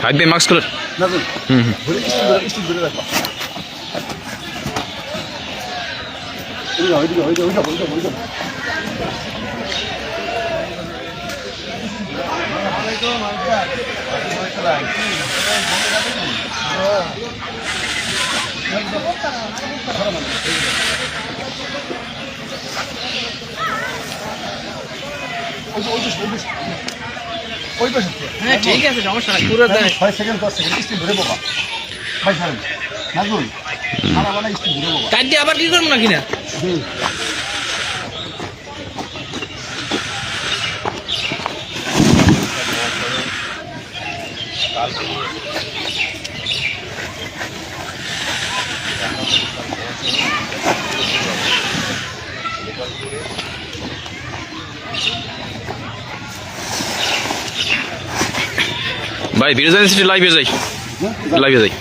ভাই মাস্ক খুলেন। হ্যাঁ ঠিক আছে, সমস্যা নাই। পুরো 6 সেকেন্ড 10 সেকেন্ড স্টিল ধরে বাবা ভাই সাহেব নাজুল সারা বানা স্টিল ধরে বাবা কাট দিয়ে আবার কি করবো নাকি না? ভাই ভিডিও জানি লাইভে যাই, লাইভে যাই।